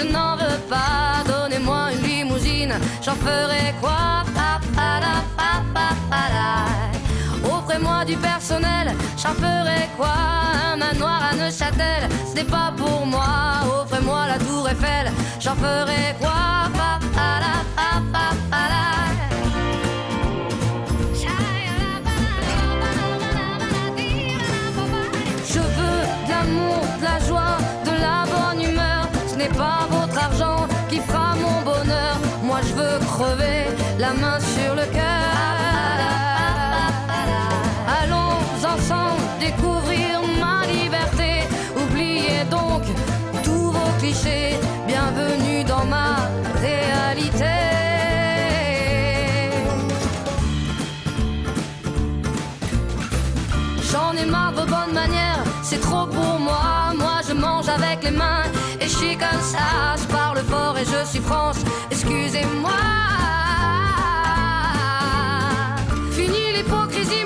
je n'en veux pas. Donnez-moi une limousine, j'en ferai quoi? Offrez-moi du personnel, j'en ferai quoi? Un manoir à Neuchâtel, ce n'est pas pour moi. Offrez-moi la tour Eiffel, j'en ferai quoi? Je veux de l'amour, de la joie, de la bonne humeur. Ce n'est pas votre argent qui fera mon bonheur. Moi je veux crever, la main sur le cœur. Allons ensemble découvrir ma liberté. Oubliez donc tous vos clichés. Bienvenue dans ma réalité. J'en ai marre de vos bonnes manières, c'est trop pour moi. Moi je mange avec les mains et je suis comme ça. Je parle fort et je suis France, excusez-moi. Fini l'hypocrisie